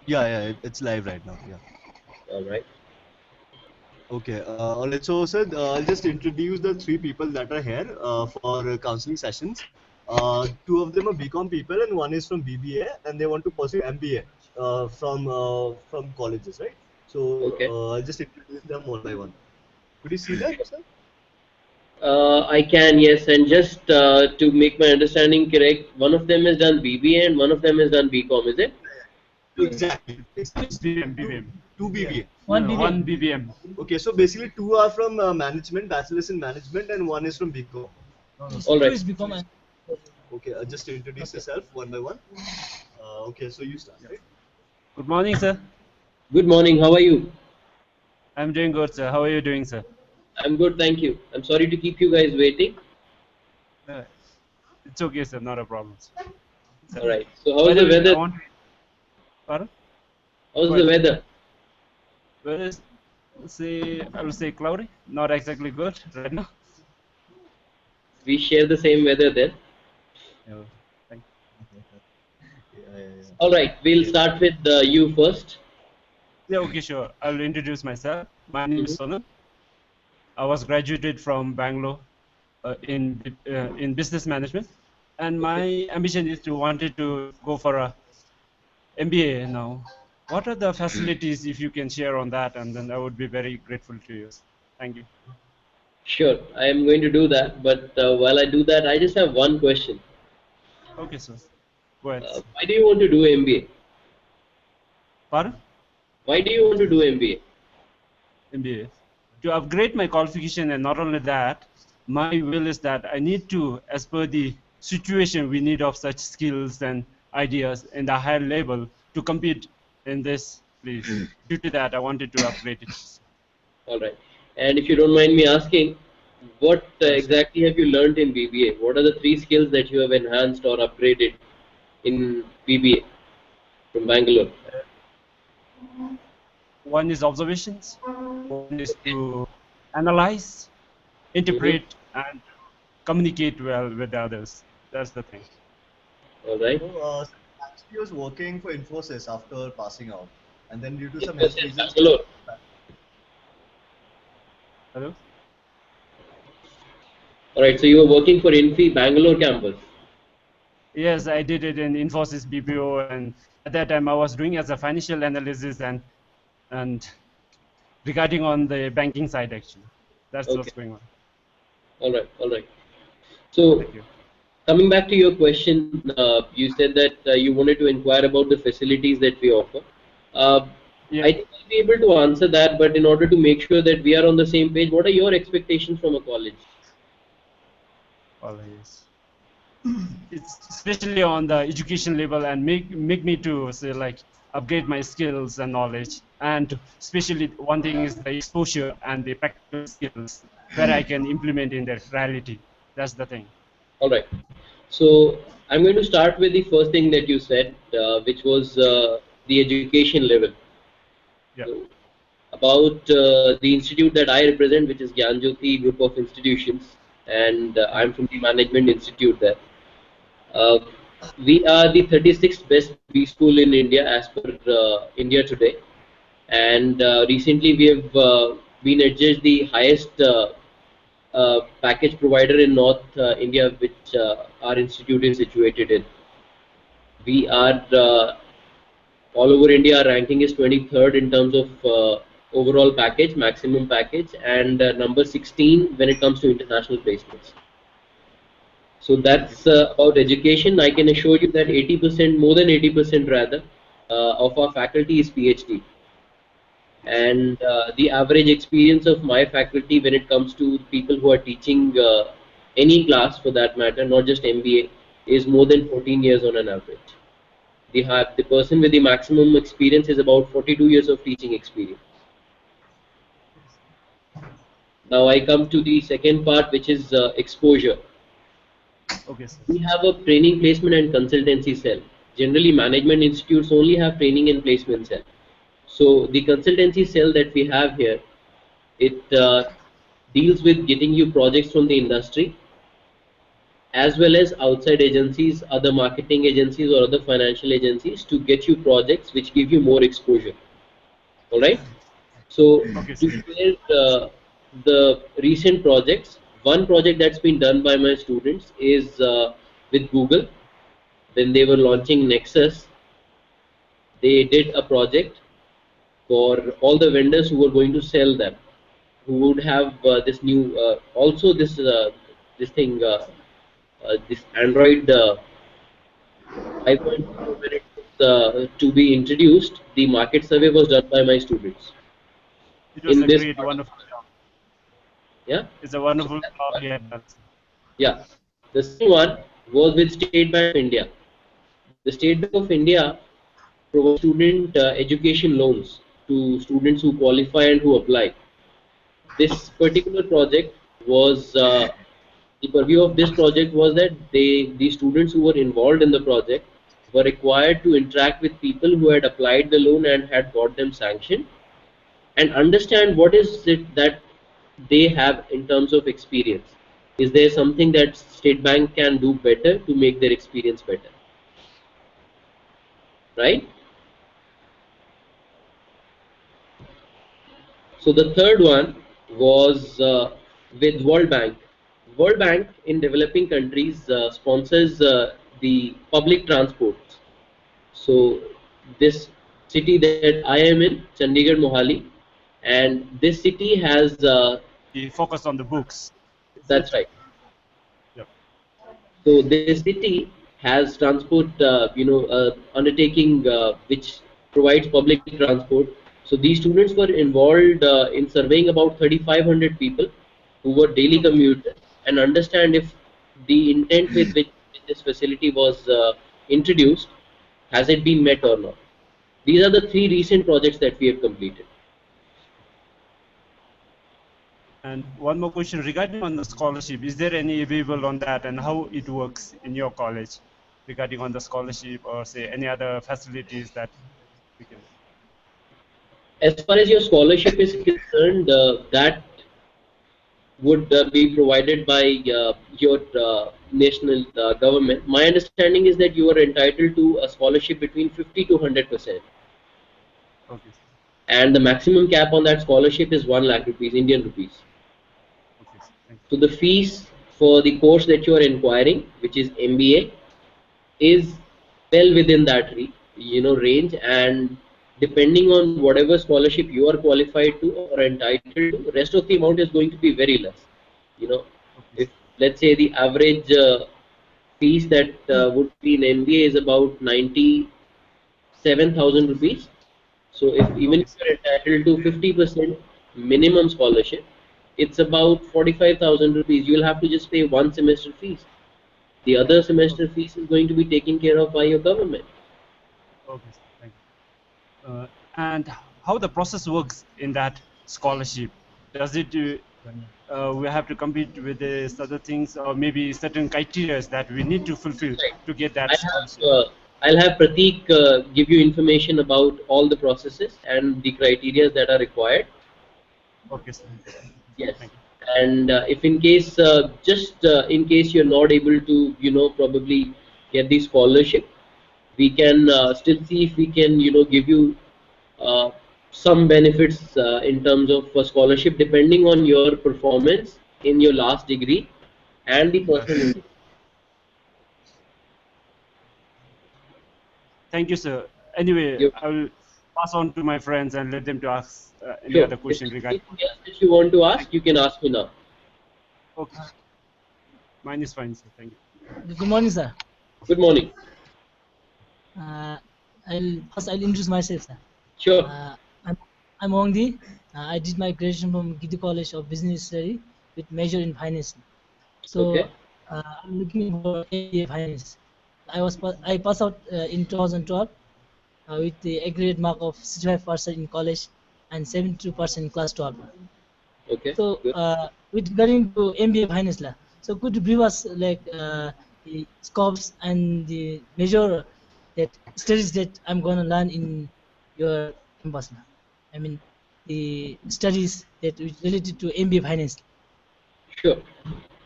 Yeah, yeah, it's live right now. Yeah. All right. Okay. All right. So, sir, I'll just introduce the three people that are here for counseling sessions. Two of them are BCom people, and one is from BBA, and they want to pursue MBA from colleges, right? So, Okay. I'll just introduce them one by one. Could you see that, sir? I can, yes, and just to make my understanding correct, one of them has done BBA and one of them has done BCom, is it? Exactly. It's Exactly. BBM, Two, BBM. two BBA. No, One no, BBM. one BBM. Okay. So basically, two are from management, bachelor's in management, and one is from BCom. Yes, All two right. is become an. Okay. Just introduce Okay. yourself one by one. Okay. So you start, right? Good morning, sir. Good morning. How are you? I'm doing good, sir. How are you doing, sir? I'm good, thank you. I'm sorry to keep you guys waiting. Uh, it's okay, sir. Not a problem, sir. All right. So, By how's the the way, I weather? want to. Pardon? How's Go the ahead, sir. weather? Well, I will say cloudy. Not exactly good right now. We share the same weather then. Yeah, thank Yeah, yeah, yeah. All right. We'll Okay. start with you first. Yeah, okay, sure. I'll introduce myself. My name is Mhm. Sonal. I was graduated from Bangalore in business management, and Okay. my ambition is to wanted to go for a MBA now. What are the facilities if you can share on that, and then I would be very grateful to you. Thank you. Sure. I am going to do that. But while I do that, I just have one question. Okay, sir. Go ahead. Why do you want to do MBA? Pardon? Why do you want to do MBA? MBA. To upgrade my qualification, and not only that, my will is that I need to, as per the situation, we need of such skills and ideas in the higher level to compete in this place. Due to that, I wanted to upgrade it. All right. And if you don't mind me asking, what Yes. exactly have you learned in BBA? What are the three skills that you have enhanced or upgraded in BBA from Bangalore? One is observations, one is to analyze, Mm-hmm. interpret, and communicate well with others. That's the thing. All right. So, actually, was working for Infosys after passing out, and then due to some health Infosys reasons, he Bangalore. Hello? All right. So you were working for Infi Bangalore campus. Yes, I did it in Infosys BPO, and at that time I was doing as a financial analysis and regarding on the banking side actually. That's Okay. what's going on. All right. All right. So Thank you. coming back to your question, you said that you wanted to inquire about the facilities that we offer. Uh, Yeah. I think I'll be able to answer that, but in order to make sure that we are on the same page, what are your expectations from a college? Always. It's especially on the education level and make me to say like upgrade my skills and knowledge, and especially one thing is the exposure and the practical skills where I can implement in the reality. That's the thing. All right. So I'm going to start with the first thing that you said, which was the education level. Yeah. So about the institute that I represent, which is Gyanjoti Group of Institutions, and Yeah. I'm from the Management Institute there. Uh, we are the 36th best B school in India as per India Today, and recently we have been adjudged the highest package provider in North India, which our institute is situated in. We are all over India. Our ranking is 23rd in terms of overall package, maximum package, and number 16 when it comes to international placements. So Thank you. that's about education. I can assure you that 80%, more than 80% rather, of our faculty is PhD. And the average experience of my faculty when it comes to people who are teaching any class for that matter, not just MBA, is more than 14 years on an average. The person with the maximum experience is about 42 years of teaching experience. Now I come to the second part, which is exposure. Okay, sir. We have a training, placement, and consultancy cell. Generally, management institutes only have training and placement cell. So the consultancy cell that we have here, it deals with getting you projects from the industry, as well as outside agencies, other marketing agencies or other financial agencies to get you projects which give you more exposure. All right. So Okay, to sir. share the recent projects, one project that's been done by my students is with Google. When they were launching Nexus, they did a project for all the vendors who were going to sell them, who would have this new also this thing this Android 5.0 when it was to be introduced. The market survey was done by my students It was in a this great, part of wonderful India. job. Yeah. It's a So wonderful that's job one. you had done, sir. Yeah. The second one was with State Bank of India. The State Bank of India provides student education loans to students who qualify and who apply. This particular project was the purview of this project was that the students who were involved in the project were required to interact with people who had applied the loan and had got them sanctioned, and understand what is it that they have in terms of experience. Is there something that State Bank can do better to make their experience better, right? So the third one was with World Bank. World Bank in developing countries sponsors the public transports. So this city that I am in, Chandigarh, Mohali, and this city has He focused on the books. Is that's it? right. Yep. So this city has transport, undertaking which provides public transport. So these students were involved in surveying about 3,500 people who were daily Okay. commuters and understand if the intent with which this facility was introduced has it been met or not. These are the three recent projects that we have completed. And one more question regarding on the scholarship. Is there any available on that and how it works in your college regarding on the scholarship or say any other facilities that we can? As far as your scholarship is concerned, that would be provided by your national government. My understanding is that you are entitled to a scholarship between 50 to 100%, Okay. and the maximum cap on that scholarship is 1 lakh rupees, Indian rupees. Okay. Thank So the fees for the course that you are inquiring, which is MBA, is well within that range, and depending on whatever scholarship you are qualified to or entitled to, rest of the amount is going to be very less. You know, you. Okay. if let's say the average fees that would be in MBA is about 97,000 rupees. So if even Okay. if you're entitled to 50% minimum scholarship, it's about 45,000 rupees. You'll have to just pay one semester fees. The other semester Okay. fees is going to be taken care of by your government. Okay. Thank you. And how the process works in that scholarship? Does it we have to compete with these other things or maybe certain criteria that we need to fulfill Right. to get that I have scholarship? I'll have Prateek give you information about all the processes and the criteria that are required. Okay, sir. Yes. Thank you. And if in case just in case you're not able to probably get the scholarship, we can still see if we can give you uh, some benefits in terms of scholarship depending on your performance in your last degree and the personal Yes. interest. Thank you, sir. Anyway, You I will pass on to my friends and let them to ask any Sure. other If question there's regarding. anything else that you want to Thank ask, you. you can ask me now. Okay. Mine is fine, sir. Thank you. Good morning, sir. Good morning. Uh, I'll introduce myself, sir. Sure. Uh, I'm I'm Ongdi. I did my graduation from Gidi College of Business Study with major in finance. Okay. So I'm looking for MBA finance. I passed out in 2012 with the aggregate mark of 65% in college and 72% in class 12. Okay. So Good. with regarding to MBA finance, so could you brief us like the scopes and the major that studies that I'm gonna learn in your campus now? I mean the studies that is related to MBA finance. Sure.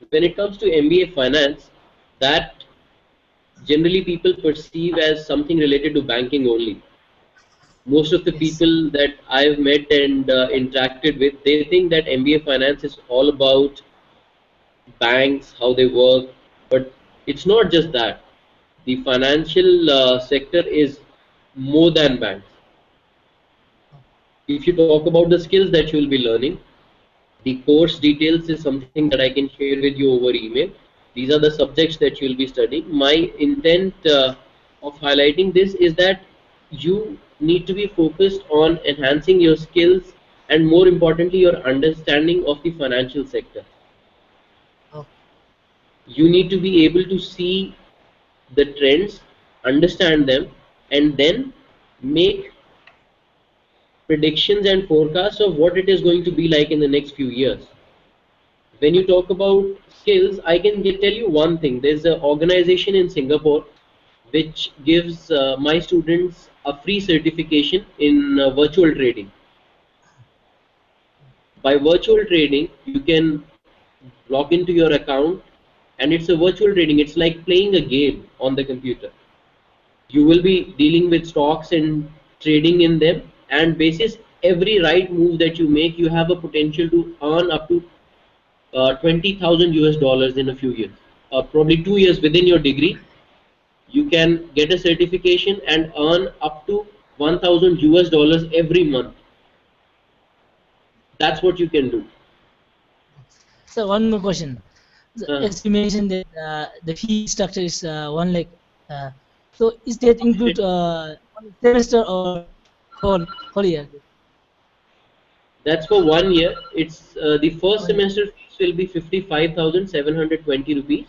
When it comes to MBA finance, that generally people perceive as something related to banking only. Most of the Yes. people that I've met and interacted with, they think that MBA finance is all about banks, how they work, but it's not just that. The financial sector is more than banks. If you talk about the skills that you will be learning, the course details is something that I can share with you over email. These are the subjects that you will be studying. My intent of highlighting this is that you need to be focused on enhancing your skills and more importantly your understanding of the financial sector. Okay. You need to be able to see the trends, understand them, and then make predictions and forecasts of what it is going to be like in the next few years. When you talk about skills, I can tell you one thing. There's an organization in Singapore which gives my students a free certification in virtual trading. By virtual trading, you can log into your account, and it's a virtual trading. It's like playing a game on the computer. You will be dealing with stocks and trading in them, and basis every right move that you make, you have a potential to earn up to 20,000 US dollars in a few years. Probably 2 years within your degree, you can get a certification and earn up to 1,000 US dollars every month. That's what you can do. So one more question. Uh, As you mentioned that the fee structure is 1 lakh. Uh, so is that include one semester or whole year? that's for 1 year. It's the first 1 year. semester fees will be 55,720 rupees,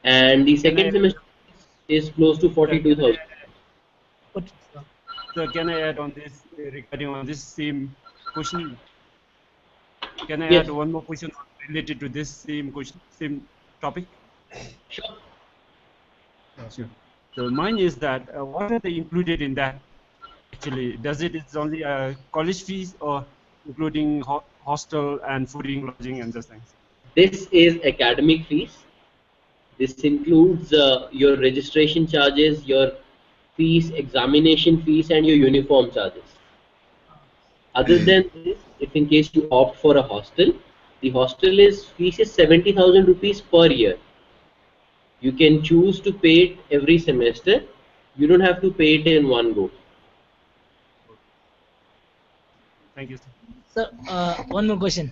and the Can I, second semester is close to sir, can I 42,000. What? Sir, can I add on this regarding on this same question? Can I add Yes, one more question related to this same question, same topic? sure. Sure. So mine is that what are they included in that? Actually, does it is only college fees or including hostel and fooding, lodging, and those things? This is academic fees. This includes your registration charges, your fees, examination fees, and your uniform charges. Other than this, if in case you opt for a hostel, the hostel is fees is 70,000 rupees per year. You can choose to pay it every semester. You don't have to pay it in one go. Thank you, sir. So one more question.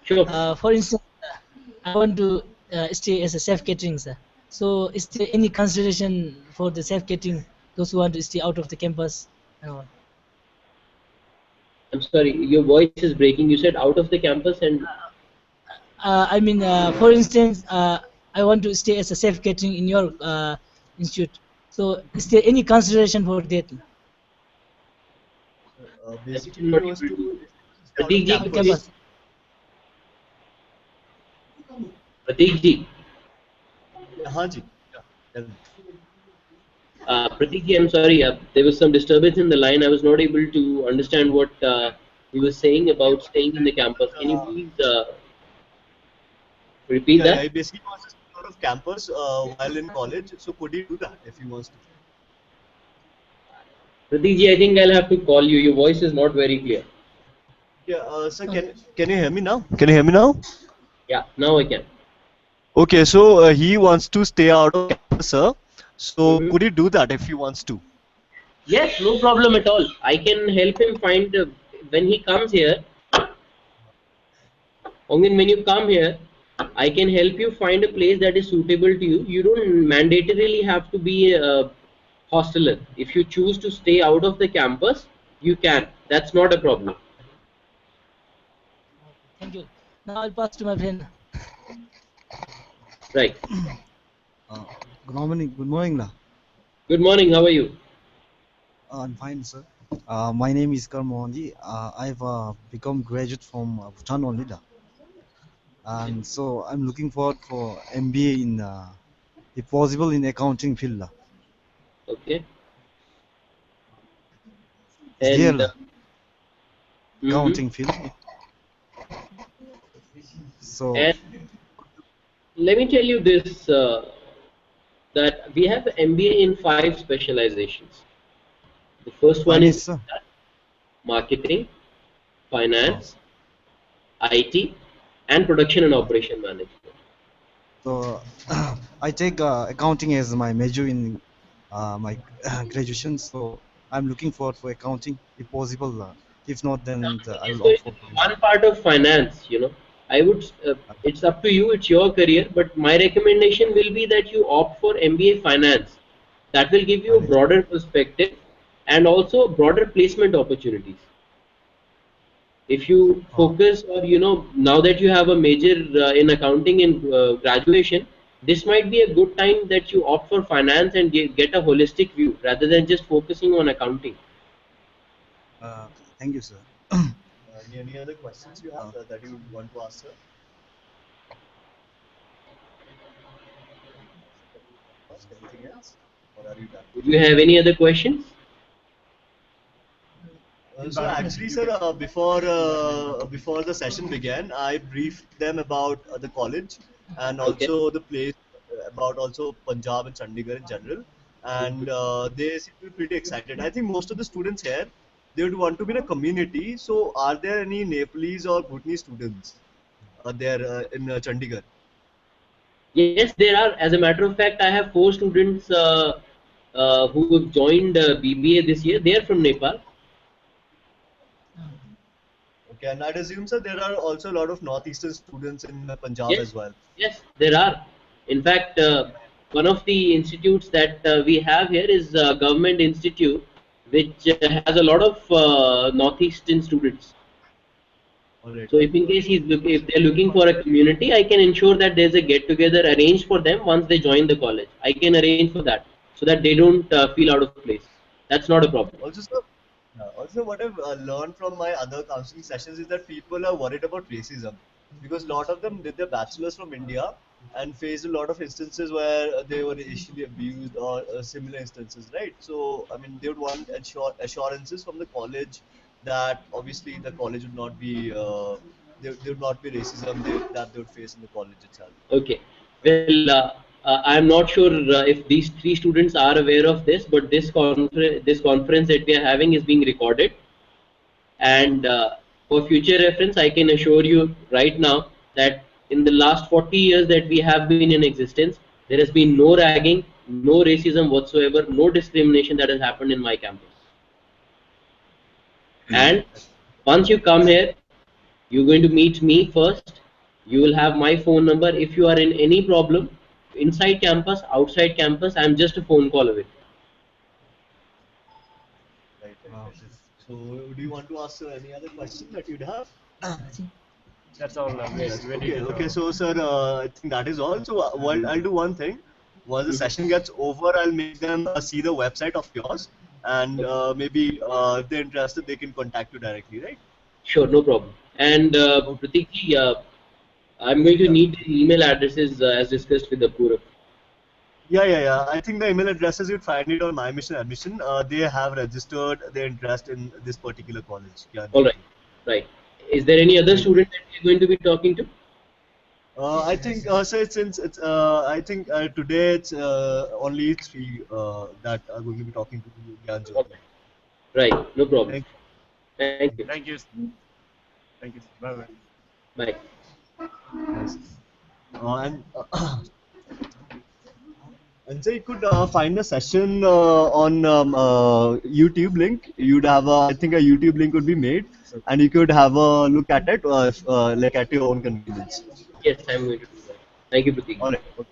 Sure. For instance, I want to stay as a self catering, sir. So is there any consideration for the self catering those who want to stay out of the campus? And all? I'm sorry, your voice is breaking. You said out of the campus and I mean, for instance, I want to stay as a self catering in your institute. So is there any consideration for that? I'm still Basically, not he wants able to. to stay out of Pratik ji, On could you, campus. campus. Pratik ji, Yeah, हाँ जी. Yeah, tell me. Pratik ji, I'm sorry. There was some disturbance in the line. I was not able to understand what he was saying about staying in the campus. Can you Uh, please repeat yeah, yeah. that? He basically wants to stay out of campus while in college. So could he do that if he wants to? Pratik ji, I think I'll have to call you. Your voice is not very clear. Yeah, sir, Okay. can you hear me now? Can you hear me now? Yeah, now I can. Okay, so he wants to stay out of campus, sir. So Hmm. could he do that if he wants to? Yes, no problem at all. I can help him find when he comes here. Ongin, when you come here, I can help you find a place that is suitable to you. You don't mandatorily have to be a hosteler. If you choose to stay out of the campus, you can. That's not a problem. Okay. Thank you. Now I'll pass to my friend. Right. Uh, good morning, lah. Good morning. How are you? I'm fine, sir. My name is Karmohanji. I've become graduate from Bhutan only, lah. And so I'm looking forward for MBA in, if possible, in accounting field, lah. Okay. Is there, And lah, mhm. accounting field? So And let me tell you this, that we have MBA in 5 specializations. The first one is Finance, sir. marketing, Oh, finance, IT, and production and oh. operation management. So I take accounting as my major in my graduation. So I'm looking forward for accounting, if possible. If not, then I Accounting is will going opt to for be finance. one part of finance. I would, it's up to you, it's your career, but my recommendation will be that you opt for MBA finance. That will give you a Finance. broader perspective and also broader placement opportunities. If you Oh, focus, or now that you have a major in accounting in graduation, this might be a good time that you opt for finance and get a holistic view rather than just focusing on accounting. thank you, sir. Any other questions you have Uh, that you would want to ask, sir? Ask anything else, or are you done? Do you have any other questions? So actually, sir, before the session began, I briefed them about the college and Okay. also the place, about also Punjab and Chandigarh in general, and they seem to be pretty excited. I think most of the students here, they would want to be in a community. So, are there any Nepalese or Bhutanese students there in Chandigarh? Yes, there are. As a matter of fact, I have 4 students who have joined BBA this year. They are from Nepal. Okay, and I'd assume, sir, there are also a lot of northeastern students in Punjab Yes, as well. yes, there are. In fact, one of the institutes that we have here is a government institute, which has a lot of northeastern students. All right. So, if in case if they're looking for a community, I can ensure that there's a get together arranged for them once they join the college. I can arrange for that so that they don't feel out of place. That's not a problem. Also, sir, also what I've learned from my other counseling sessions is that people are worried about racism because a lot of them did their bachelor's from India and faced a lot of instances where they were racially abused or similar instances, right? So, I mean, they would want assurances from the college that obviously the college would not be there would not be racism that they would face in the college itself. Okay. Well, I'm not sure if these 3 students are aware of this, but this conference that we are having is being recorded, and for future reference, I can assure you right now that in the last 40 years that we have been in existence, there has been no ragging, no racism whatsoever, no discrimination that has happened in my campus. And once you come here, you're going to meet me first. You will have my phone number. If you are in any problem, inside campus, outside campus, I'm just a phone call away. Right, right, right. okay. So, do you want to ask any other question that you'd have? Nothing. That's all. We're Yes. ready Okay. to Okay. go. So, sir, I think that is all. So, I'll do one thing. Once the session gets over, I'll make them see the website of yours, and Okay. maybe if they're interested, they can contact you directly, right? Sure, no problem. And Okay. Pratikji, I'm going to Yeah. need the email addresses as discussed with the Purav. Yeah, yeah, yeah. I think the email addresses you'd find it on My Mission Admission. They have registered their interest in this particular college, All right, Gyan15. right. Is there any other Right. student that you're going to be talking to? I think so. Since it's I think today it's only three that are going to be talking to All Gyan15. right, right. No problem. Thank Thank you. you. Thank you. Thank you. Bye bye. Bye. Nice. And and so you could find the session on YouTube link. You'd have I think a YouTube link would be made, and you could have a look at it like at your own convenience. Yes, I'm going to do that. Thank you, Pratik. All right.